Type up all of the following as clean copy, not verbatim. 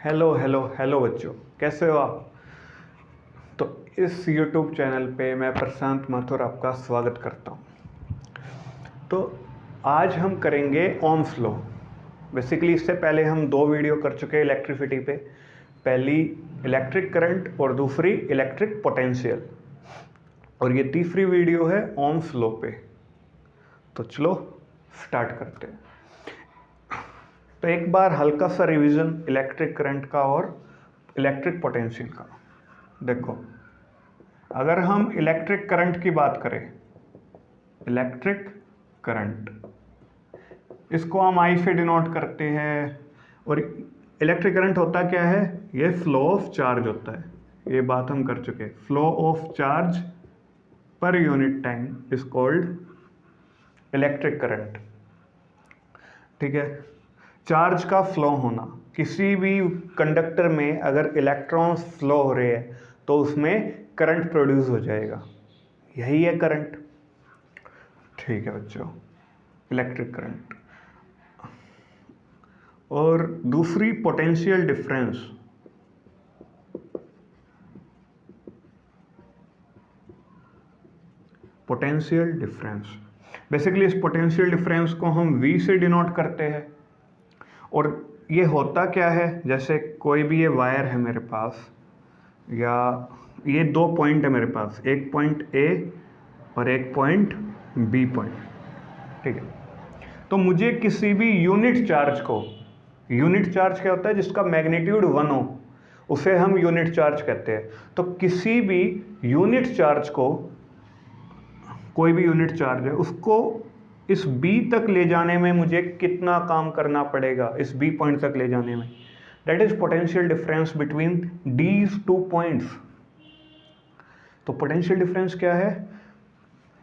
Hello hello hello बच्चों, कैसे हो आप। तो इस YouTube चैनल पे मैं प्रशांत माथुर आपका स्वागत करता हूँ। तो आज हम करेंगे ओम्स लॉ। बेसिकली इससे पहले हम दो वीडियो कर चुके हैं इलेक्ट्रिसिटी पे, पहली इलेक्ट्रिक करंट और दूसरी इलेक्ट्रिक पोटेंशियल, और ये तीसरी वीडियो है ओम्स लॉ पे। तो चलो स्टार्ट करते हैं। तो एक बार हल्का सा रिवीजन इलेक्ट्रिक करंट का और इलेक्ट्रिक पोटेंशियल का। देखो, अगर हम इलेक्ट्रिक करंट की बात करें, इलेक्ट्रिक करंट इसको हम आई से डिनोट करते हैं। और इलेक्ट्रिक करंट होता क्या है, ये फ्लो ऑफ चार्ज होता है। ये बात हम कर चुके हैं। Flow of charge per unit time is called electric current. ठीक है, चार्ज का फ्लो होना, किसी भी कंडक्टर में अगर इलेक्ट्रॉन्स फ्लो हो रहे हैं तो उसमें करंट प्रोड्यूस हो जाएगा, यही है करंट। ठीक है बच्चों, इलेक्ट्रिक करंट। और दूसरी potential difference. Potential difference basically इस पोटेंशियल डिफरेंस को हम V से डिनोट करते हैं। और ये होता क्या है, जैसे कोई भी ये वायर है मेरे पास, या ये दो पॉइंट है मेरे पास, एक पॉइंट A और एक पॉइंट B पॉइंट। ठीक है, तो मुझे किसी भी यूनिट चार्ज को, यूनिट चार्ज क्या होता है, जिसका मैग्नीट्यूड 1 हो उसे हम यूनिट चार्ज कहते हैं। तो किसी भी यूनिट चार्ज को, कोई भी यूनिट चार्ज है उसको इस B तक ले जाने में मुझे कितना काम करना पड़ेगा, इस B पॉइंट तक ले जाने में। That is potential difference between these two points. तो पोटेंशियल डिफरेंस क्या है,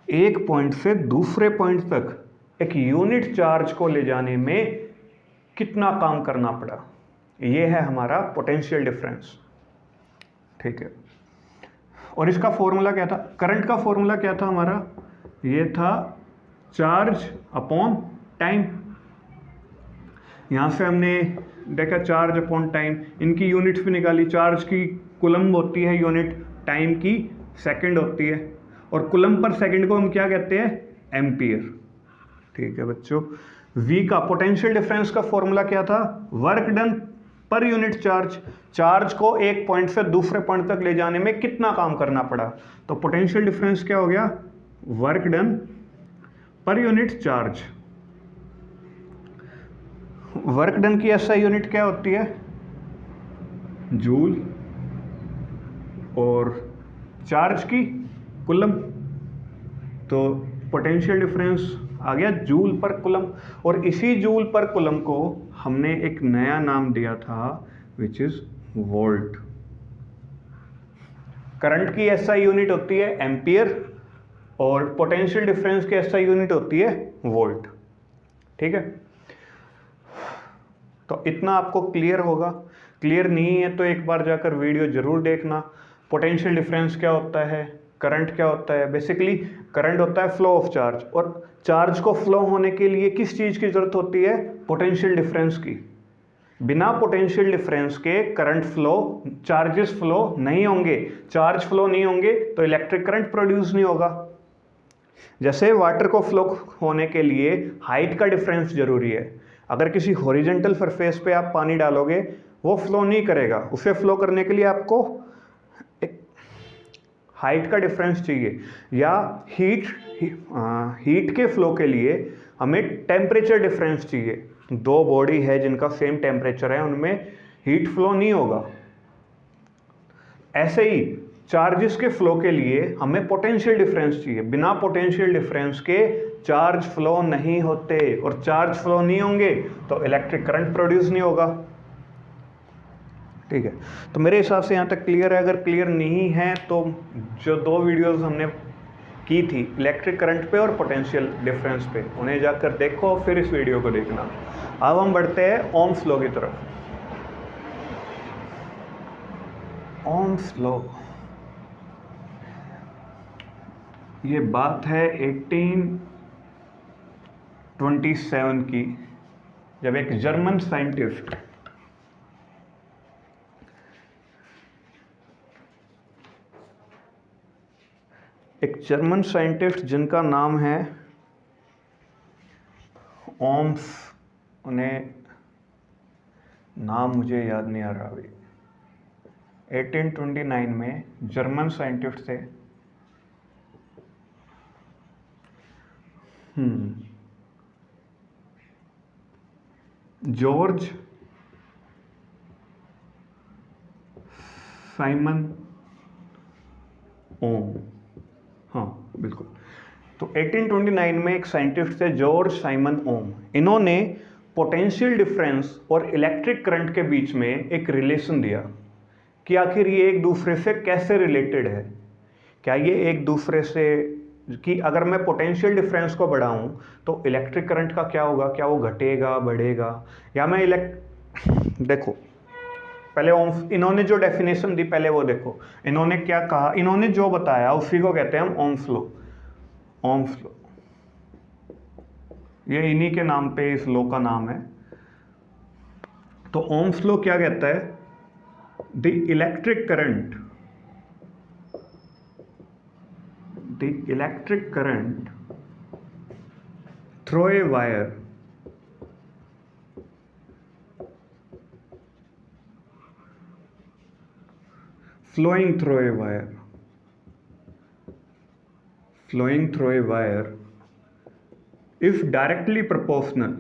एक पॉइंट से दूसरे पॉइंट तक एक यूनिट चार्ज को ले जाने में कितना काम करना पड़ा, ये है हमारा पोटेंशियल डिफरेंस। ठीक है, और इसका फॉर्मूला क्या था, करंट का फॉर्मूला क्या था हमारा, ये था चार्ज अपॉन टाइम। यहां से हमने देखा चार्ज अपॉन टाइम, इनकी यूनिट्स भी निकाली। चार्ज की कूलम्ब होती है यूनिट, टाइम की सेकंड होती है, और कूलम्ब पर सेकंड को हम क्या कहते हैं, एम्पियर। ठीक है बच्चों, V का पोटेंशियल डिफरेंस का फॉर्मूला क्या था, work done per unit charge. Charge को एक पॉइंट से दूसरे पॉइंट तक ले जाने में कितना काम करना पड़ा। तो पोटेंशियल डिफरेंस क्या हो गया, work done per unit charge. Work done की SI यूनिट क्या होती है, जूल, और चार्ज की कूलम्ब। तो पोटेंशियल डिफरेंस आ गया जूल पर कूलम्ब, और इसी जूल पर कूलम्ब को हमने एक नया नाम दिया था विच इज वोल्ट। करंट की SI यूनिट होती है एम्पियर, और पोटेंशियल डिफरेंस की SI यूनिट होती है वोल्ट। ठीक है, तो इतना आपको क्लियर होगा। क्लियर नहीं है तो एक बार जाकर वीडियो जरूर देखना। पोटेंशियल डिफरेंस क्या होता है, करंट क्या होता है। बेसिकली करंट होता है फ्लो ऑफ चार्ज, और चार्ज को फ्लो होने के लिए किस चीज़ की ज़रूरत होती है, पोटेंशियल डिफरेंस की। बिना पोटेंशियल डिफरेंस के करंट फ्लो, चार्जेस फ्लो नहीं होंगे। चार्ज फ्लो नहीं होंगे तो इलेक्ट्रिक करंट प्रोड्यूस नहीं होगा। जैसे वाटर को फ्लो होने के लिए हाइट का डिफरेंस जरूरी है। अगर किसी हॉरिजॉन्टल सरफेस पे आप पानी डालोगे वो फ्लो नहीं करेगा, उसे फ्लो करने के लिए आपको एक हाइट का डिफरेंस चाहिए। या हीट के फ्लो के लिए हमें टेम्परेचर डिफरेंस चाहिए। दो बॉडी है जिनका सेम टेम्परेचर है, उनमें हीट फ्लो नहीं होगा। ऐसे ही चार्जेस के फ्लो के लिए हमें पोटेंशियल डिफरेंस चाहिए। बिना पोटेंशियल डिफरेंस के चार्ज फ्लो नहीं होते, और चार्ज फ्लो नहीं होंगे तो इलेक्ट्रिक करंट प्रोड्यूस नहीं होगा। ठीक है, तो मेरे हिसाब से यहाँ तक क्लियर है। अगर क्लियर नहीं है तो जो दो वीडियोस हमने की थी इलेक्ट्रिक करंट पे और पोटेंशियल डिफरेंस पे, उन्हें जाकर देखो, फिर इस वीडियो को देखना। अब हम बढ़ते हैं ओम्स लॉ की तरफ। ओम्स लॉ, ये बात है 1827 की, जब एक जर्मन साइंटिस्ट एक जर्मन साइंटिस्ट जिनका नाम है ओम्स, उन्हें नाम मुझे याद नहीं आ रहा अभी, 1829 में जर्मन साइंटिस्ट थे। जॉर्ज साइमन ओम, हाँ बिल्कुल। तो 1829 में एक साइंटिस्ट थे जॉर्ज साइमन ओम। इन्होंने पोटेंशियल डिफरेंस और इलेक्ट्रिक करंट के बीच में एक रिलेशन दिया कि आखिर ये एक दूसरे से कैसे रिलेटेड है। क्या ये एक दूसरे से, कि अगर मैं पोटेंशियल डिफरेंस को बढ़ाऊं तो इलेक्ट्रिक करंट का क्या होगा, क्या वो घटेगा बढ़ेगा, या मैं देखो पहले ओम्स, इन्होंने जो डेफिनेशन दी पहले वो देखो, इन्होंने क्या कहा, इन्होंने जो बताया उसी को कहते हैं हम ओम्स लॉ। ओम्स लॉ, ये इन्हीं के नाम पे इस लॉ का नाम है। तो ओम्स लॉ क्या कहता है, the electric current through a wire flowing through a wire is directly proportional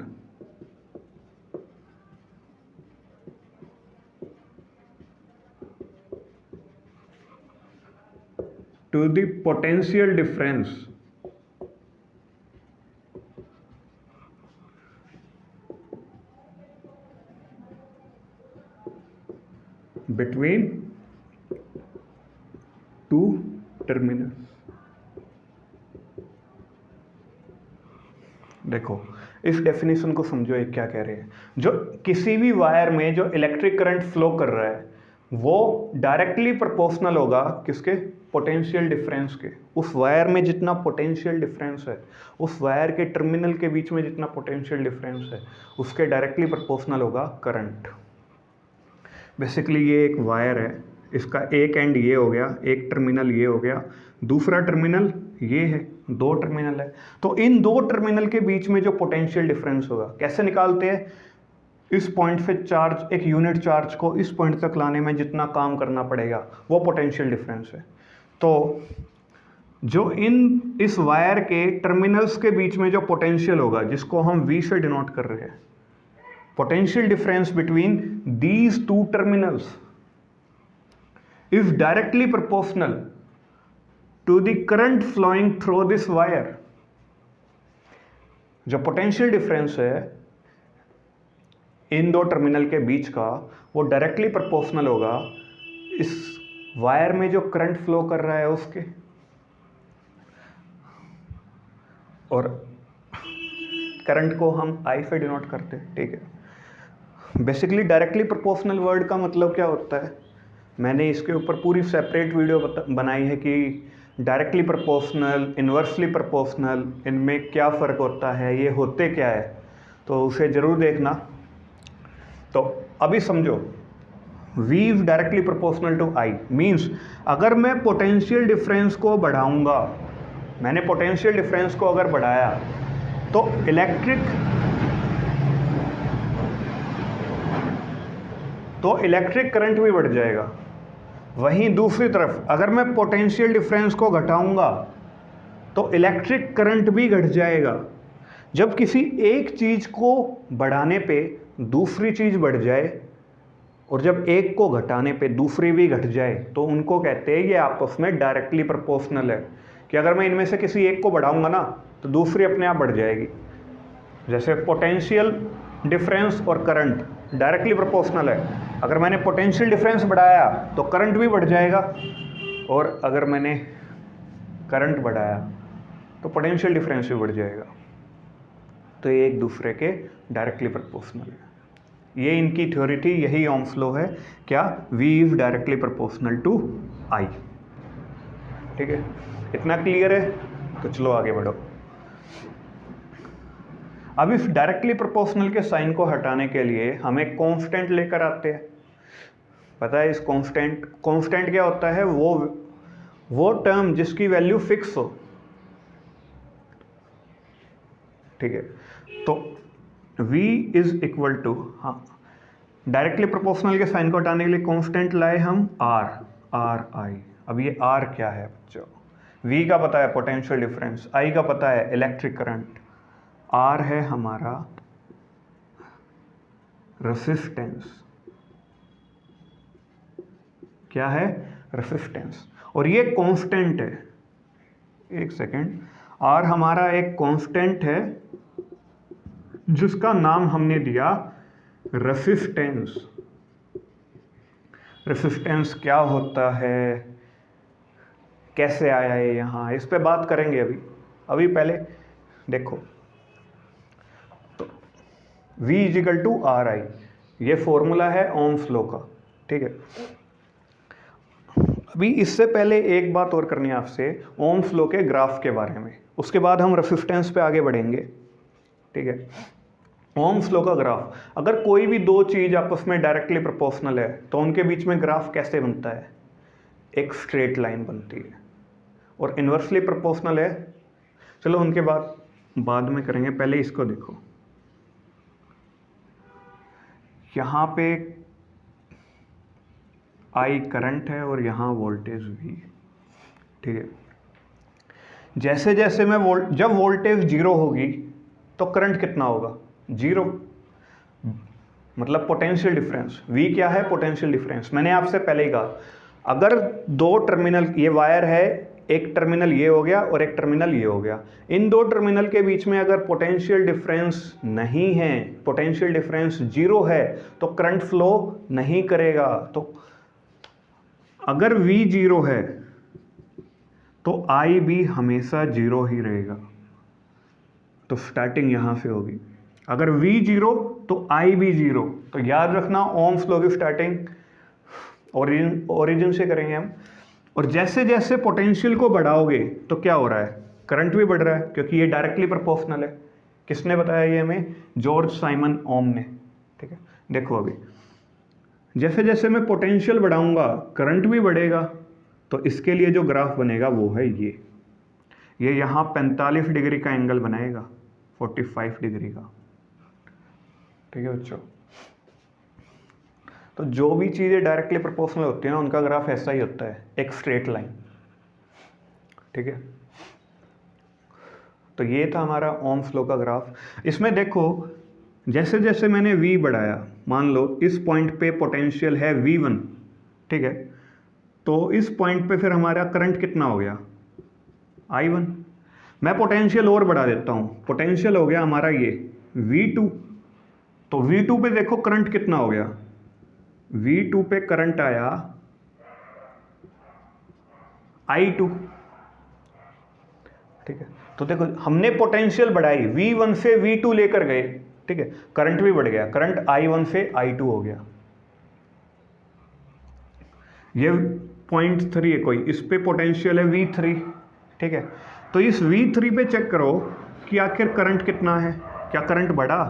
to the potential difference between two terminals। देखो इस डेफिनेशन को समझो, ये क्या कह रहे हैं। जो किसी भी वायर में जो इलेक्ट्रिक करंट फ्लो कर रहा है वो डायरेक्टली प्रोपोर्शनल होगा किसके, पोटेंशियल डिफरेंस के। उस वायर में जितना पोटेंशियल डिफरेंस है, उस वायर के टर्मिनल के बीच में जितना पोटेंशियल डिफरेंस है, उसके डायरेक्टली प्रोपोर्शनल होगा करंट। बेसिकली ये एक वायर है, इसका एक एंड ये हो गया, एक टर्मिनल ये हो गया, दूसरा टर्मिनल ये है, दो टर्मिनल है। तो इन दो टर्मिनल के बीच में जो पोटेंशियल डिफरेंस होगा कैसे निकालते हैं, इस पॉइंट से चार्ज, एक यूनिट चार्ज को इस पॉइंट तक लाने में जितना काम करना पड़ेगा वो पोटेंशियल डिफरेंस है। तो जो इस वायर के टर्मिनल्स के बीच में जो पोटेंशियल होगा, जिसको हम V से डिनोट कर रहे हैं, potential difference between these two terminals is directly proportional to the current flowing through this wire। जो पोटेंशियल डिफरेंस है इन दो टर्मिनल के बीच का, वो डायरेक्टली प्रोपोर्शनल होगा इस वायर में जो करंट फ्लो कर रहा है उसके। और करंट को हम I से डिनोट करते हैं, ठीक है। बेसिकली डायरेक्टली प्रोपोर्शनल वर्ड का मतलब क्या होता है, मैंने इसके ऊपर पूरी सेपरेट वीडियो बनाई है कि डायरेक्टली प्रोपोर्शनल, इन्वर्सली प्रोपोर्शनल, इनमें क्या फ़र्क होता है, ये होते क्या है, तो उसे ज़रूर देखना। तो अभी समझो, V is directly proportional to I means अगर मैं पोटेंशियल डिफरेंस को बढ़ाऊंगा, मैंने पोटेंशियल डिफरेंस को अगर बढ़ाया तो इलेक्ट्रिक करंट भी बढ़ जाएगा। वहीं दूसरी तरफ अगर मैं पोटेंशियल डिफरेंस को घटाऊंगा तो इलेक्ट्रिक करंट भी घट जाएगा। जब किसी एक चीज़ को बढ़ाने पे दूसरी चीज़ बढ़ जाए और जब एक को घटाने पे दूसरी भी घट जाए तो उनको कहते हैं ये आपस में डायरेक्टली प्रोपोर्शनल है, कि अगर मैं इनमें से किसी एक को बढ़ाऊंगा ना तो दूसरी अपने आप बढ़ जाएगी। जैसे पोटेंशियल डिफरेंस और करंट डायरेक्टली प्रोपोर्शनल है, अगर मैंने पोटेंशियल डिफरेंस बढ़ाया तो करंट भी बढ़ जाएगा, और अगर मैंने करंट बढ़ाया तो पोटेंशियल डिफरेंस भी बढ़ जाएगा। तो ये एक दूसरे के डायरेक्टली प्रोपोर्शनल है। ये इनकी थ्योरी थी, यही ओम्स लॉ है, क्या, V is directly proportional to I। ठीक है, इतना क्लियर है? तो चलो आगे बढ़ो। अब इस डायरेक्टली प्रोपोर्शनल के साइन को हटाने के लिए हम एक कांस्टेंट लेकर आते हैं। पता है इस कांस्टेंट क्या होता है? वो टर्म जिसकी वैल्यू फिक्स हो, ठीक है। तो v इज इक्वल टू, हाँ, डायरेक्टली प्रोपोर्शनल के साइन को हटाने के लिए कांस्टेंट लाए हम आर आई। अब ये आर क्या है बच्चों? v का पता है पोटेंशियल डिफरेंस, i का पता है इलेक्ट्रिक करंट, r है हमारा रेसिस्टेंस। क्या है? रेसिस्टेंस। और ये कांस्टेंट है, एक सेकेंड, r हमारा एक कांस्टेंट है जिसका नाम हमने दिया रेसिस्टेंस। रेसिस्टेंस क्या होता है, कैसे आया है यहाँ, इस पे बात करेंगे अभी पहले देखो। तो V is equal to R I, ये फॉर्मूला है ओम्स लॉ का, ठीक है। अभी इससे पहले एक बात और करनी है आपसे, ओम्स लॉ के ग्राफ के बारे में, उसके बाद हम रेसिस्टेंस पे आगे बढ़ेंगे, ठीक है। ओम्स लॉ का ग्राफ, अगर कोई भी दो चीज आपस में डायरेक्टली प्रोपोर्शनल है तो उनके बीच में ग्राफ कैसे बनता है? एक स्ट्रेट लाइन बनती है। और इन्वर्सली प्रोपोर्शनल है, चलो उनके बाद में करेंगे, पहले इसको देखो। यहाँ पे I करंट है और यहाँ वोल्टेज V, ठीक है। जैसे जैसे मैं जब वोल्टेज जीरो होगी तो करंट कितना होगा? जीरो, मतलब पोटेंशियल डिफरेंस। V क्या है? Potential difference. मैंने आपसे पहले ही कहा, अगर दो टर्मिनल, ये वायर है, एक टर्मिनल ये हो गया और एक टर्मिनल ये हो गया, इन दो टर्मिनल के बीच में अगर पोटेंशियल डिफरेंस नहीं है, पोटेंशियल डिफरेंस जीरो है, तो करंट फ्लो नहीं करेगा। तो अगर V जीरो है तो I भी हमेशा जीरो ही रहेगा। तो स्टार्टिंग यहां से होगी, अगर V जीरो तो I भी जीरो। तो याद रखना, ओम्स लॉ की स्टार्टिंग ओरिजिन से करेंगे हम। और जैसे जैसे पोटेंशियल को बढ़ाओगे तो क्या हो रहा है? करंट भी बढ़ रहा है, क्योंकि ये डायरेक्टली प्रोपोर्शनल है। किसने बताया ये हमें? जॉर्ज साइमन ओम ने, ठीक है। देखो अभी जैसे जैसे मैं पोटेंशियल बढ़ाऊंगा करंट भी बढ़ेगा, तो इसके लिए जो ग्राफ बनेगा वो है ये यहाँ 45 डिग्री का एंगल बनाएगा, 45 डिग्री का, ठीक है बच्चों। तो जो भी चीज़ें डायरेक्टली प्रोपोर्शनल होती है ना, उनका ग्राफ ऐसा ही होता है, एक स्ट्रेट लाइन, ठीक है। तो ये था हमारा ओम्स लॉ का ग्राफ। इसमें देखो, जैसे जैसे मैंने V बढ़ाया, मान लो इस पॉइंट पे पोटेंशियल है V1, ठीक है, तो इस पॉइंट पे फिर हमारा करंट कितना हो गया? I1। मैं पोटेंशियल और बढ़ा देता हूँ, पोटेंशियल हो गया हमारा ये V2। तो V2 पे देखो करंट कितना हो गया? V2 पे करंट आया I2, ठीक है। तो देखो हमने पोटेंशियल बढ़ाई, V1 से V2 लेकर गए, ठीक है, करंट भी बढ़ गया, करंट I1 से I2 हो गया। ये 0.3 है कोई, इस पे पोटेंशियल है V3, ठीक है। तो इस V3 पे चेक करो कि आखिर करंट कितना है, क्या करंट बढ़ा?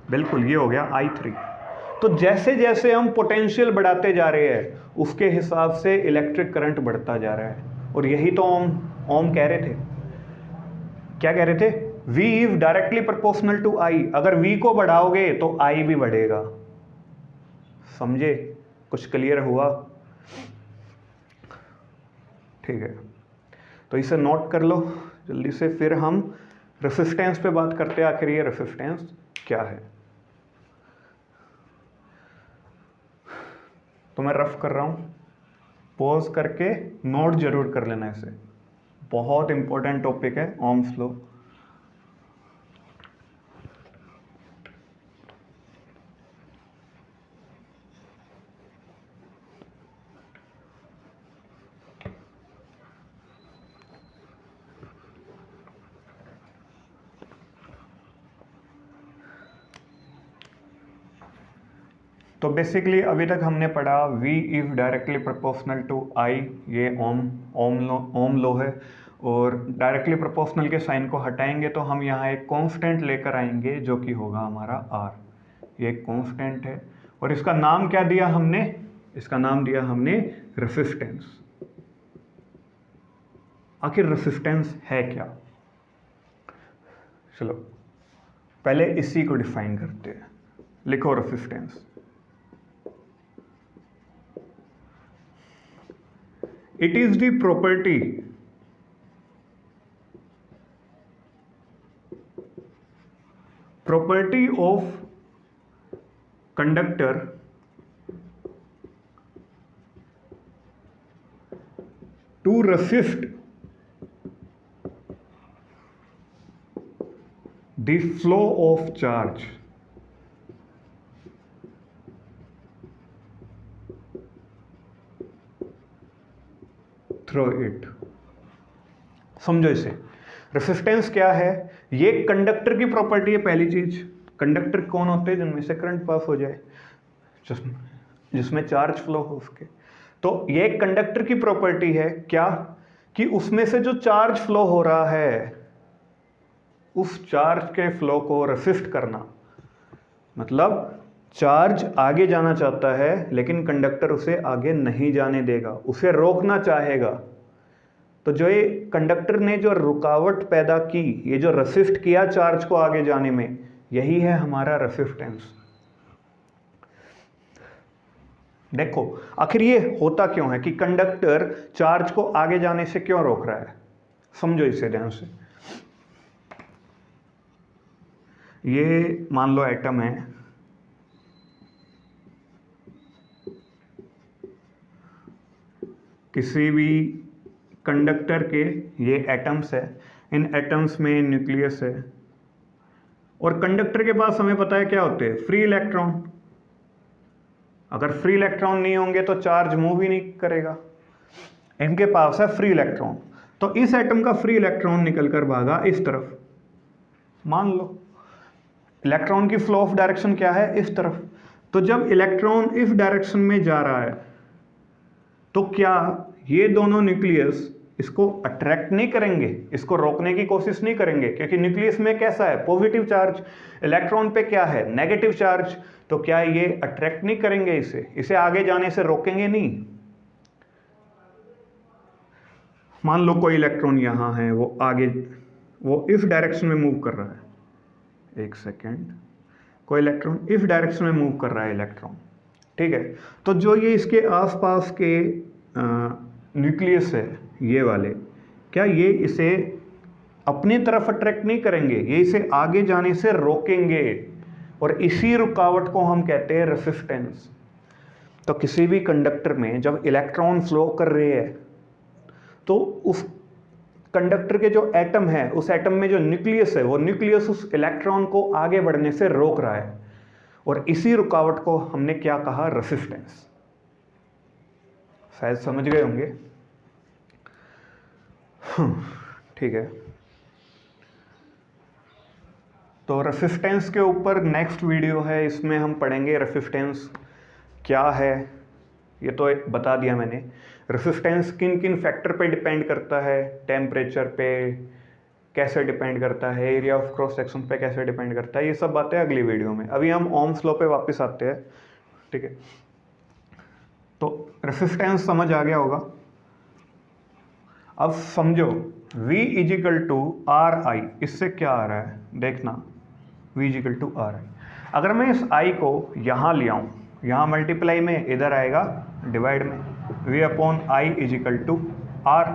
बिल्कुल, ये हो गया I3। तो जैसे जैसे हम पोटेंशियल बढ़ाते जा रहे हैं उसके हिसाब से इलेक्ट्रिक करंट बढ़ता जा रहा है। और यही तो ओम कह रहे थे। क्या कह रहे थे? V is directly proportional to I। अगर V को बढ़ाओगे तो I भी बढ़ेगा। समझे? कुछ क्लियर हुआ? ठीक है, तो इसे नोट कर लो जल्दी से। फिर हम रेसिस्टेंस पे बात करते हैं, आखिर ये रेसिस्टेंस क्या है। तो मैं रफ कर रहा हूं, पॉज करके नोट जरूर कर लेना इसे, बहुत इंपॉर्टेंट टॉपिक है ओम्स लॉ। तो बेसिकली अभी तक हमने पढ़ा V is directly proportional to I, ये ओम लॉ है। और डायरेक्टली प्रोपोर्शनल के साइन को हटाएंगे तो हम यहाँ एक कांस्टेंट लेकर आएंगे जो कि होगा हमारा R। ये एक कांस्टेंट है और इसका नाम क्या दिया हमने? इसका नाम दिया हमने रेसिस्टेंस। आखिर रेसिस्टेंस है क्या? चलो पहले इसी को डिफाइन करते हैं। लिखो resistance. It is the property of conductor to resist the flow of charge through it। समझो इसे। रेसिस्टेंस क्या है? ये कंडक्टर की प्रॉपर्टी है। पहली चीज, कंडक्टर कौन होते हैं? जिनमें से करंट पास हो जाए, जिसमें चार्ज फ्लो हो उसके। तो ये कंडक्टर की प्रॉपर्टी है क्या? कि उसमें से जो चार्ज फ्लो हो रहा है, उस चार्ज के फ्लो को रेसिस्ट करना। मतलब चार्ज आगे जाना चाहता है लेकिन कंडक्टर उसे आगे नहीं जाने देगा, उसे रोकना चाहेगा। तो जो ये कंडक्टर ने जो रुकावट पैदा की, ये जो रेसिस्ट किया चार्ज को आगे जाने में, यही है हमारा रेसिस्टेंस। देखो आखिर ये होता क्यों है कि कंडक्टर चार्ज को आगे जाने से क्यों रोक रहा है? समझो इसे ध्यान से। ये मान लो एटम है, किसी भी कंडक्टर के ये एटम्स है, इन एटम्स में न्यूक्लियस है, और कंडक्टर के पास हमें पता है क्या होते हैं? Free electron. अगर फ्री इलेक्ट्रॉन नहीं होंगे तो चार्ज मूव ही नहीं करेगा। इनके पास है फ्री इलेक्ट्रॉन, तो इस एटम का फ्री इलेक्ट्रॉन निकलकर भागा इस तरफ। मान लो इलेक्ट्रॉन की फ्लो ऑफ डायरेक्शन क्या है? इस तरफ। तो जब इलेक्ट्रॉन इस डायरेक्शन में जा रहा है तो क्या ये दोनों न्यूक्लियस इसको अट्रैक्ट नहीं करेंगे, इसको रोकने की कोशिश नहीं करेंगे? क्योंकि न्यूक्लियस में कैसा है? Positive charge. इलेक्ट्रॉन पे क्या है? Negative charge. तो क्या ये अट्रैक्ट नहीं करेंगे इसे आगे जाने से रोकेंगे नहीं? मान लो कोई इलेक्ट्रॉन यहां है, वो इस डायरेक्शन में मूव कर रहा है। एक सेकेंड, कोई इलेक्ट्रॉन इस डायरेक्शन में मूव कर रहा है इलेक्ट्रॉन, ठीक है। तो जो ये इसके आसपास के न्यूक्लियस है, ये वाले, क्या ये इसे अपनी तरफ अट्रैक्ट नहीं करेंगे? ये इसे आगे जाने से रोकेंगे, और इसी रुकावट को हम कहते हैं रेसिस्टेंस। तो किसी भी कंडक्टर में जब इलेक्ट्रॉन फ्लो कर रहे हैं तो उस कंडक्टर के जो एटम है, उस एटम में जो न्यूक्लियस है, वो न्यूक्लियस उस इलेक्ट्रॉन को आगे बढ़ने से रोक रहा है, और इसी रुकावट को हमने क्या कहा? रेसिस्टेंस। शायद समझ गए होंगे। ठीक है, तो रेसिस्टेंस के ऊपर नेक्स्ट वीडियो है, इसमें हम पढ़ेंगे रेसिस्टेंस क्या है। ये तो बता दिया मैंने। रेसिस्टेंस किन किन फैक्टर पे डिपेंड करता है? टेम्परेचर पे कैसे डिपेंड करता है, एरिया ऑफ क्रॉस सेक्शन पे कैसे डिपेंड करता है, ये सब बातें अगली वीडियो में। अभी हम ओम्स लॉ पे वापस आते हैं, ठीक है। तो रेसिस्टेंस समझ आ गया होगा। अब समझो V = RI, इससे क्या आ रहा है देखना। V = RI। अगर मैं इस I को यहाँ ले आऊँ, यहाँ मल्टीप्लाई में, इधर आएगा डिवाइड में। V/I = R।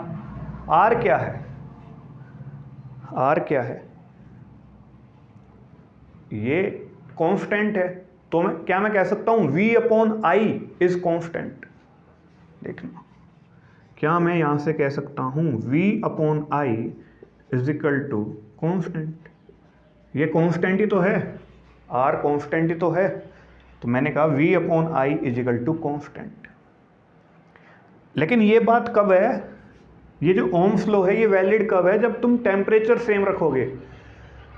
R क्या है? R क्या है? ये कांस्टेंट है। तो मैं कह सकता हूँ V/I इज कांस्टेंट। देखना, क्या मैं यहां से कह सकता हूं V/I = कांस्टेंट? ये कांस्टेंट ही तो है, R कांस्टेंट ही तो है। तो मैंने कहा V/I = कांस्टेंट। लेकिन ये बात कब है? ये जो ओम्स लॉ है ये वैलिड कब है? जब तुम टेम्परेचर सेम रखोगे।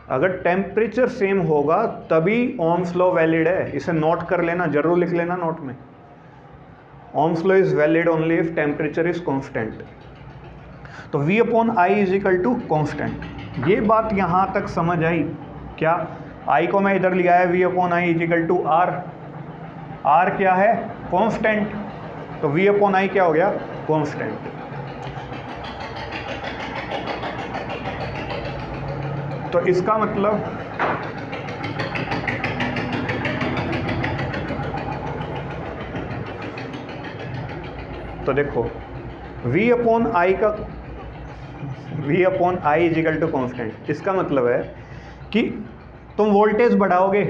अगर टेम्परेचर सेम होगा तभी ओम्स लॉ वैलिड है। इसे नोट कर लेना, जरूर लिख लेना नोट में। Ohm's law is valid only if temperature is constant. तो V/I = कांस्टेंट। ये बात यहां तक समझ आई क्या? I को मैं इधर लिया है, V/I = R। R क्या है? कांस्टेंट। तो V/I क्या हो गया? कांस्टेंट। तो इसका मतलब तो देखो V अपॉन आई का V upon I is equal to constant, इसका मतलब है कि तुम वोल्टेज बढ़ाओगे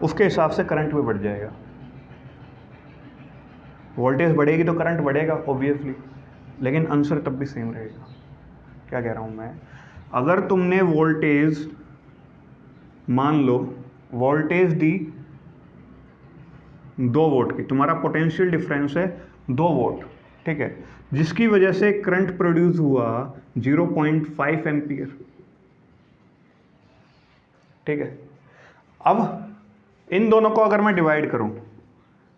उसके हिसाब से करंट भी बढ़ जाएगा। वोल्टेज बढ़ेगी तो करंट बढ़ेगा ऑब्वियसली, लेकिन आंसर तब भी सेम रहेगा। क्या कह रहा हूँ मैं, अगर तुमने वोल्टेज मान लो वोल्टेज दी 2 वोल्ट की, तुम्हारा पोटेंशियल डिफरेंस है 2 वोल्ट, ठीक है, जिसकी वजह से करंट प्रोड्यूस हुआ 0.5 एम्पियर, ठीक है। अब इन दोनों को अगर मैं डिवाइड करूं,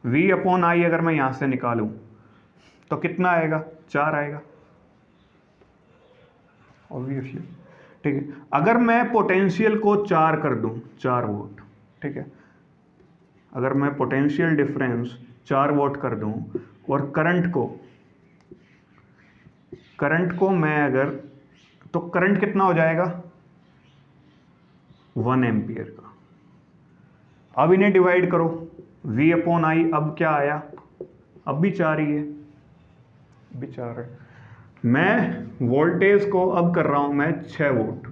V अपॉन आई अगर मैं यहां से निकालूं तो कितना आएगा, 4 आएगा ऑब्वियसली, ठीक है। अगर मैं पोटेंशियल को 4 कर दूं, 4 वोल्ट, ठीक है, अगर मैं पोटेंशियल डिफरेंस 4 वोल्ट कर दूं और करंट को मैं अगर, तो करंट कितना हो जाएगा 1 एम्पियर का। अब इन्हें डिवाइड करो, V अपॉन आई अब क्या आया, अब भी 4 ही है, भी 4 है। मैं वोल्टेज को अब कर रहा हूं मैं 6 वोल्ट,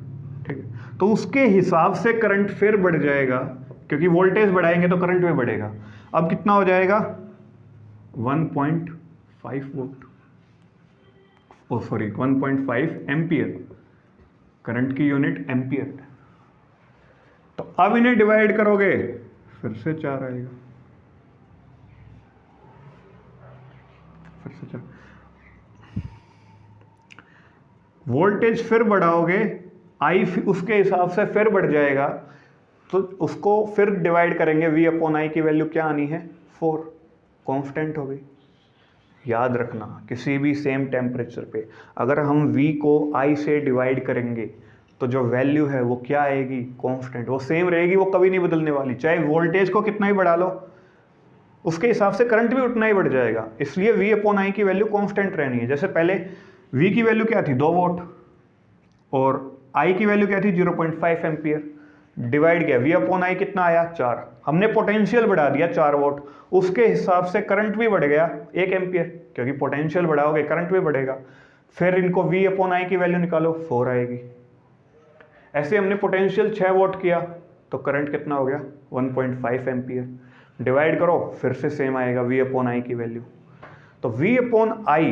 ठीक है, तो उसके हिसाब से करंट फिर बढ़ जाएगा, क्योंकि वोल्टेज बढ़ाएंगे तो करंट भी बढ़ेगा। अब कितना हो जाएगा 1.5 वोल्ट, ओ सॉरी 1.5 एम्पियर, करंट की यूनिट एम्पियर है। तो अब इन्हें डिवाइड करोगे फिर से 4 आएगा, फिर से 4, वोल्टेज फिर बढ़ाओगे आई उसके हिसाब से फिर बढ़ जाएगा, तो उसको फिर डिवाइड करेंगे, V अपॉन आई की वैल्यू क्या आनी है 4, कांस्टेंट हो गई। याद रखना किसी भी सेम टेम्परेचर पे अगर हम V को I से डिवाइड करेंगे तो जो वैल्यू है वो क्या आएगी, कांस्टेंट, वो सेम रहेगी, वो कभी नहीं बदलने वाली। चाहे वोल्टेज को कितना ही बढ़ा लो उसके हिसाब से करंट भी उतना ही बढ़ जाएगा, इसलिए V अपॉन आई की वैल्यू कांस्टेंट रहनी है। जैसे पहले V की वैल्यू क्या थी 2 वोल्ट और I की वैल्यू क्या थी 0.5 एम्पियर, डिवाइड किया, V अपॉन आई कितना आया 4, हमने पोटेंशियल बढ़ा दिया 4 वोल्ट, उसके हिसाब से करंट भी बढ़ गया 1 एम्पियर, क्योंकि पोटेंशियल बढ़ाओगे करंट भी बढ़ेगा। फिर इनको V अपॉन आई की वैल्यू निकालो 4 आएगी। ऐसे हमने पोटेंशियल 6 वोल्ट किया तो करंट कितना हो गया 1.5 एम्पियर, डिवाइड करो फिर से सेम आएगा V अपॉन आई की वैल्यू। तो V अपॉन आई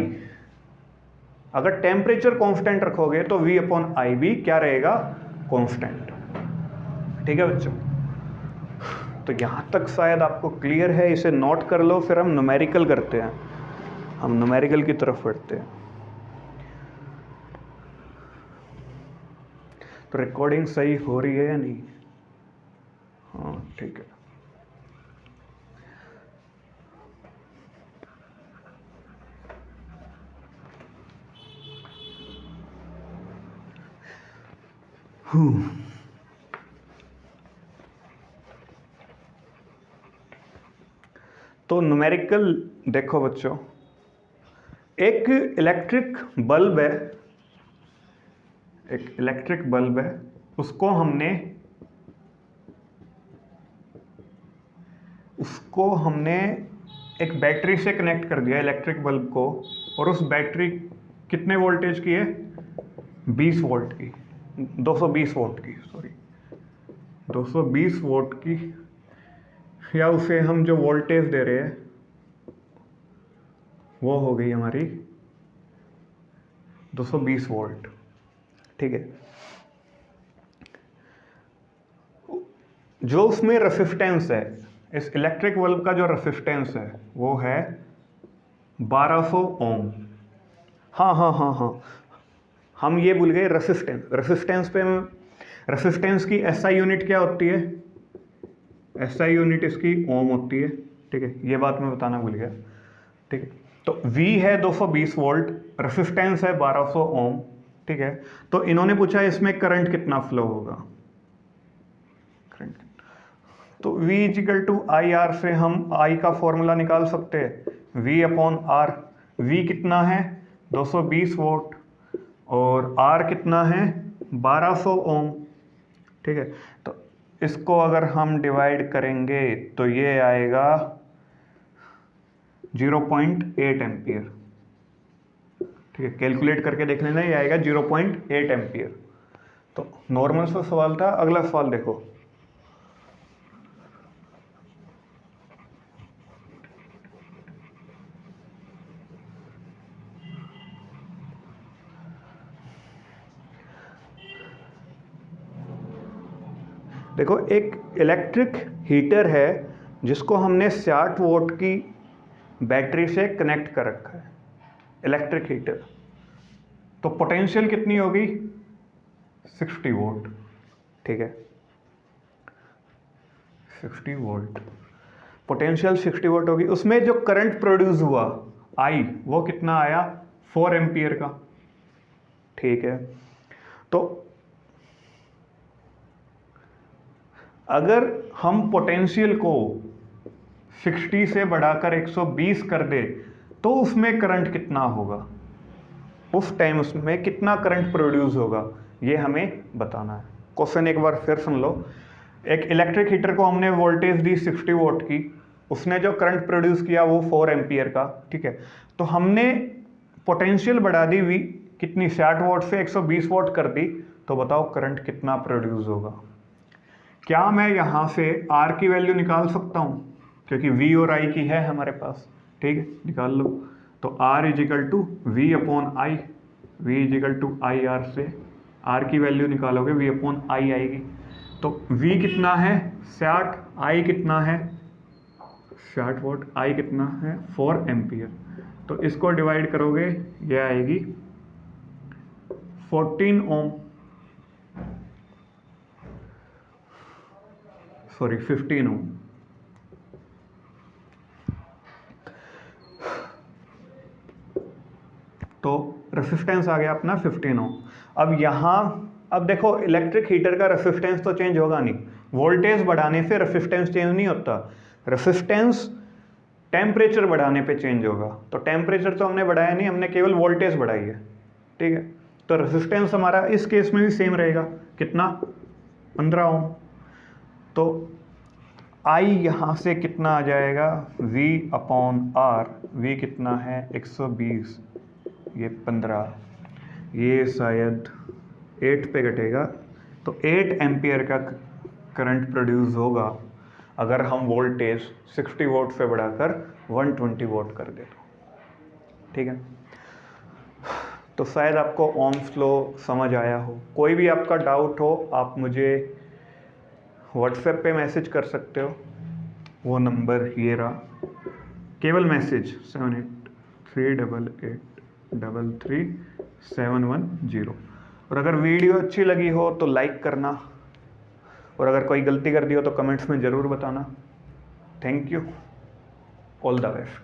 अगर टेम्परेचर कांस्टेंट रखोगे तो V अपॉन आई भी क्या रहेगा, कांस्टेंट, ठीक है बच्चों। तो यहाँ तक शायद आपको क्लियर है, इसे नोट कर लो, फिर हम न्यूमेरिकल करते हैं, हम न्यूमेरिकल की तरफ बढ़ते हैं। तो रिकॉर्डिंग सही हो रही है या नहीं, हाँ ठीक है। तो न्यूमेरिकल देखो बच्चों, एक इलेक्ट्रिक बल्ब है, एक इलेक्ट्रिक बल्ब है, उसको हमने एक बैटरी से कनेक्ट कर दिया इलेक्ट्रिक बल्ब को, और उस बैटरी कितने वोल्टेज की है 20 वोल्ट की, 220 वोल्ट की, सॉरी 220 वोल्ट की, या उसे हम जो वोल्टेज दे रहे हैं वो हो गई हमारी 220 वोल्ट, ठीक है। जो उसमें रेसिस्टेंस है, इस इलेक्ट्रिक बल्ब का जो रेसिस्टेंस है वो है 1200 ओम। हाँ, हम ये भूल गए रेसिस्टेंस पे, रेसिस्टेंस की SI यूनिट क्या होती है, SI यूनिट इसकी ओम होती है, ठीक है, ये बात मैं बताना भूल गया, ठीक है। तो V है 220 वोल्ट, रेसिस्टेंस है 1200 ओम, ठीक है। तो इन्होंने पूछा इसमें करंट कितना फ्लो होगा, करंट, तो V is equal to I R से हम I का फॉर्मूला निकाल सकते हैं, V अपॉन आर। V कितना है 220 वोल्ट और R कितना है 1200 ओम, ठीक है। तो इसको अगर हम डिवाइड करेंगे तो ये आएगा 0.8 एम्पियर, ठीक है। कैलकुलेट करके देख लेना, ये आएगा 0.8 एम्पियर। तो नॉर्मल सा सवाल था। अगला सवाल देखो, देखो एक इलेक्ट्रिक हीटर है जिसको हमने 60 वोल्ट की बैटरी से कनेक्ट कर रखा है, इलेक्ट्रिक हीटर। तो पोटेंशियल कितनी होगी? 60 वोल्ट, ठीक है। 60 वोल्ट पोटेंशियल 60 वोल्ट होगी। उसमें जो करंट प्रोड्यूस हुआ आई, वो कितना आया? 4 एम्पियर का, ठीक है। तो अगर हम पोटेंशियल को 60 से बढ़ाकर 120 कर दे तो उसमें करंट कितना होगा, उस टाइम उसमें कितना करंट प्रोड्यूस होगा, ये हमें बताना है। क्वेश्चन एक बार फिर सुन लो। एक इलेक्ट्रिक हीटर को हमने वोल्टेज दी 60 वोल्ट की, उसने जो करंट प्रोड्यूस किया वो 4 एम्पियर का, ठीक है। तो हमने पोटेंशियल बढ़ा दी वी कितनी, 60 वोल्ट से 120 वोल्ट कर दी, तो बताओ करंट कितना प्रोड्यूस होगा। क्या मैं यहाँ से R की वैल्यू निकाल सकता हूँ? क्योंकि V और I की है हमारे पास, ठीक है, निकाल लो। तो R is equal to V upon I, V is equal to I R से R की वैल्यू निकालोगे V अपॉन आई आएगी। तो V कितना है? 60, I कितना है? 60 वोल्ट, I कितना है? 4 एम्पियर। तो इसको डिवाइड करोगे, ये आएगी 14 ओम, सॉरी 15 ओम। तो रेसिस्टेंस आ गया अपना 15 ओम। अब देखो इलेक्ट्रिक हीटर का रेसिस्टेंस तो चेंज होगा नहीं, वोल्टेज बढ़ाने से रेसिस्टेंस चेंज नहीं होता, रेसिस्टेंस टेम्परेचर बढ़ाने पे चेंज होगा। तो टेम्परेचर तो हमने बढ़ाया नहीं, हमने केवल वोल्टेज बढ़ाई है, ठीक है। तो रेसिस्टेंस हमारा इस केस में भी सेम रहेगा, कितना? 15 ओम। तो I यहाँ से कितना आ जाएगा? V अपॉन R, V कितना है? 120, ये 15, ये शायद 8 पे घटेगा। तो 8 एम्पियर का करंट प्रोड्यूस होगा अगर हम वोल्टेज 60 वोल्ट से बढ़ाकर 120 वोल्ट कर दे तो, ठीक है। तो शायद आपको ओम्स लॉ समझ आया हो। कोई भी आपका डाउट हो आप मुझे व्हाट्सएप पे मैसेज कर सकते हो, वो नंबर ये रहा, केवल मैसेज 7838833710। और अगर वीडियो अच्छी लगी हो तो लाइक करना, और अगर कोई गलती कर दी हो तो कमेंट्स में ज़रूर बताना। Thank you, all the best.